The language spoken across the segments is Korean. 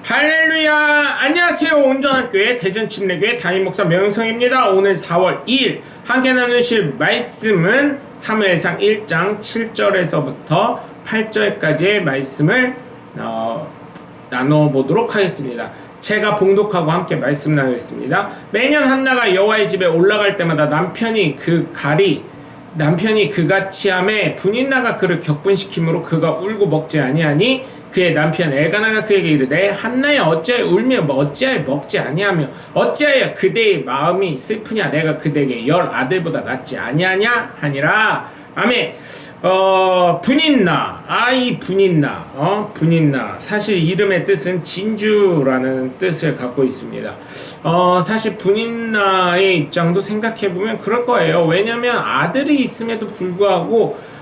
할렐루야! 안녕하세요. 온전한 교회 대전침례교회 담임목사 명성입니다. 오늘 4월 2일 함께 나누실 말씀은 사무엘상 1장 7절에서부터 8절까지의 말씀을 나눠보도록 하겠습니다. 제가 봉독하고 함께 말씀 나누겠습니다. 매년 한나가 여호와의 집에 올라갈 때마다 남편이 그같이 하매 분인나가 그를 격분시키므로 그가 울고 먹지 아니하니 그의 남편 엘가나가 그에게 이르되 한나야 어찌하여 울며 어찌하여 먹지 아니하며 어찌하여 그대의 마음이 슬프냐 내가 그대에게 10 아들보다 낫지 아니하냐 하니라. 아멘. 분인나. 이 분인나. 사실 이름의 뜻은 진주라는 뜻을 갖고 있습니다. 사실 분인나의 입장도 생각해보면 그럴 거예요. 왜냐면 아들이 있음에도 불구하고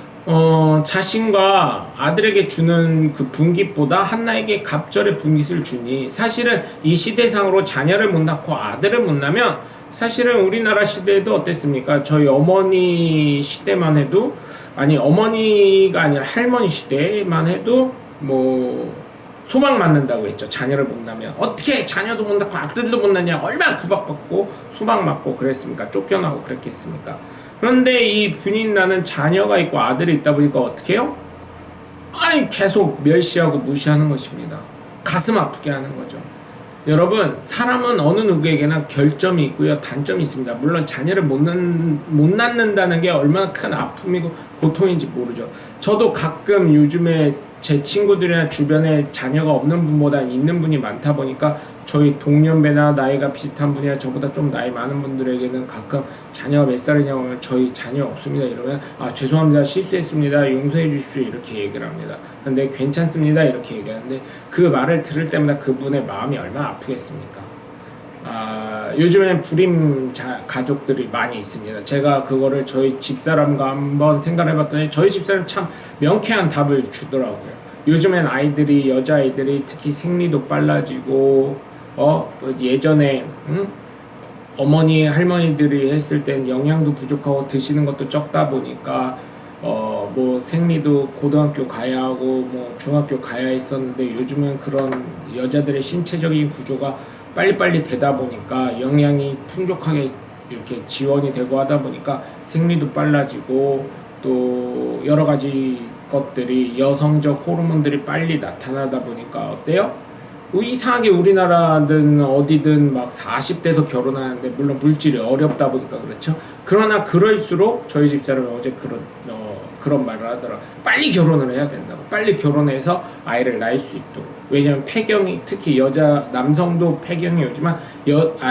자신과 아들에게 주는 그 분깃보다 한나에게 갑절의 분깃을 주니, 사실은 이 시대상으로 자녀를 못 낳고 아들을 못 낳으면 사실은 우리나라 시대에도 어땠습니까? 저희 어머니 시대만 해도, 어머니가 아니라 할머니 시대만 해도 소방 맞는다고 했죠. 자녀를 못 낳으면 어떻게 자녀도 못 낳고 아들도 못 낳냐, 얼마나 구박받고 소방 맞고 그랬습니까? 쫓겨나고 그랬겠습니까? 그런데 이 분인나는 자녀가 있고 아들이 있다 보니까 어떻게 해요? 계속 멸시하고 무시하는 것입니다. 가슴 아프게 하는 거죠. 여러분, 사람은 어느 누구에게나 결점이 있고요, 단점이 있습니다. 물론 자녀를 못 낳는다는 게 얼마나 큰 아픔이고 고통인지 모르죠. 저도 가끔 요즘에 제 친구들이나 주변에 자녀가 없는 분보다 있는 분이 많다 보니까 저희 동년배나 나이가 비슷한 분이나 저보다 좀 나이 많은 분들에게는 가끔 자녀가 몇 살이냐고 하면 저희 자녀 없습니다 이러면 죄송합니다, 실수했습니다, 용서해 주십시오 이렇게 얘기를 합니다. 근데 괜찮습니다 이렇게 얘기하는데 그 말을 들을 때마다 그분의 마음이 얼마나 아프겠습니까? 요즘엔 불임 가족들이 많이 있습니다. 제가 그거를 저희 집사람과 한번 생각을 해봤더니 저희 집사람 참 명쾌한 답을 주더라고요. 요즘엔 여자아이들이 특히 생리도 빨라지고 예전에 어머니 할머니들이 했을 땐 영양도 부족하고 드시는 것도 적다 보니까 생리도 고등학교 가야 하고 중학교 가야 했었는데, 요즘은 그런 여자들의 신체적인 구조가 빨리빨리 되다 보니까 영양이 풍족하게 이렇게 지원이 되고 하다 보니까 생리도 빨라지고 또 여러 가지 것들이, 여성적 호르몬들이 빨리 나타나다 보니까 어때요? 이상하게 우리나라든 어디든 막 40대에서 결혼하는데, 물론 물질이 어렵다 보니까 그렇죠. 그러나 그럴수록 저희 집사람이 어제 그런 말을 하더라. 빨리 결혼을 해야 된다고. 빨리 결혼해서 아이를 낳을 수 있도록. 왜냐면 폐경이, 특히 남성도 폐경이 오지만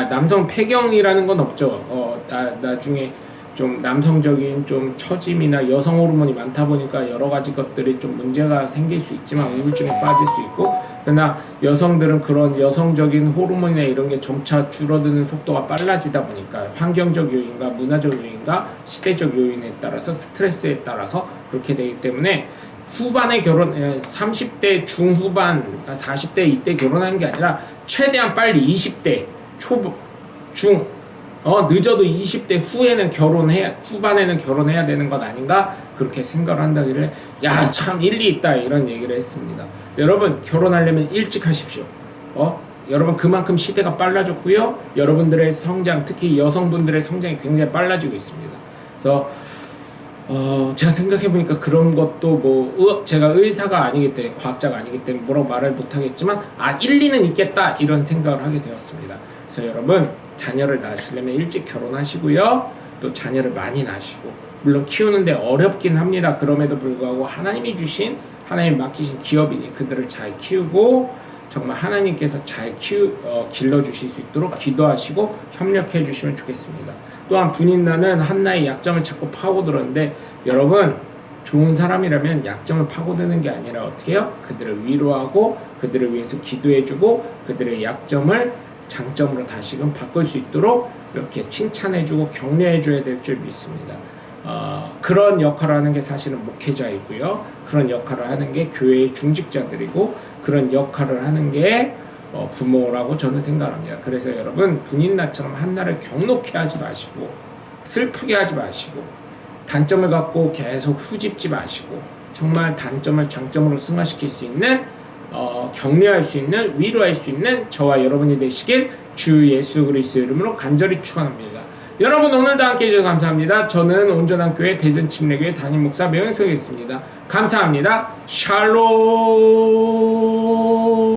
남성 폐경이라는 건 없죠. 나중에 좀 남성적인 좀 처짐이나 여성 호르몬이 많다 보니까 여러 가지 것들이 좀 문제가 생길 수 있지만 우울증에 빠질 수 있고, 그러나 여성들은 그런 여성적인 호르몬이나 이런 게 점차 줄어드는 속도가 빨라지다 보니까 환경적 요인과 문화적 요인과 시대적 요인에 따라서 스트레스에 따라서 그렇게 되기 때문에 후반에 30대 중후반 40대 이때 결혼하는 게 아니라 최대한 빨리 20대 늦어도 20대 후반에는 결혼해야 되는 것 아닌가, 그렇게 생각을 한다길래 참 일리 있다 이런 얘기를 했습니다. 여러분, 결혼하려면 일찍 하십시오. 여러분, 그만큼 시대가 빨라졌고요, 여러분들의 성장, 특히 여성분들의 성장이 굉장히 빨라지고 있습니다. 그래서 제가 생각해보니까 그런 것도 제가 의사가 아니기 때문에, 과학자가 아니기 때문에 뭐라고 말을 못하겠지만 일리는 있겠다 이런 생각을 하게 되었습니다. 그래서 여러분, 자녀를 낳으시려면 일찍 결혼하시고요, 또 자녀를 많이 낳으시고, 물론 키우는데 어렵긴 합니다. 그럼에도 불구하고 하나님이 맡기신 기업이니 그들을 잘 키우고 정말 하나님께서 잘 길러주실 수 있도록 기도하시고 협력해 주시면 좋겠습니다. 또한 분인나는 한나의 약점을 자꾸 파고들었는데, 여러분, 좋은 사람이라면 약점을 파고드는 게 아니라 어떻게 해요? 그들을 위로하고 그들을 위해서 기도해주고 그들의 약점을 장점으로 다시금 바꿀 수 있도록 이렇게 칭찬해주고 격려해줘야 될 줄 믿습니다. 그런 역할을 하는 게 사실은 목회자이고요, 그런 역할을 하는 게 교회의 중직자들이고, 그런 역할을 하는 게 부모라고 저는 생각합니다. 그래서 여러분, 분인나처럼 한나를 격노케 하지 마시고 슬프게 하지 마시고 단점을 갖고 계속 후집지 마시고 정말 단점을 장점으로 승화시킬 수 있는 격려할 수 있는, 위로할 수 있는 저와 여러분이 되시길 주 예수 그리스도의 이름으로 간절히 축원합니다. 여러분 오늘도 함께해 주셔서 감사합니다. 저는 온전한 교회 대전침례교회 담임 목사 명현석이었습니다. 감사합니다. 샬롬.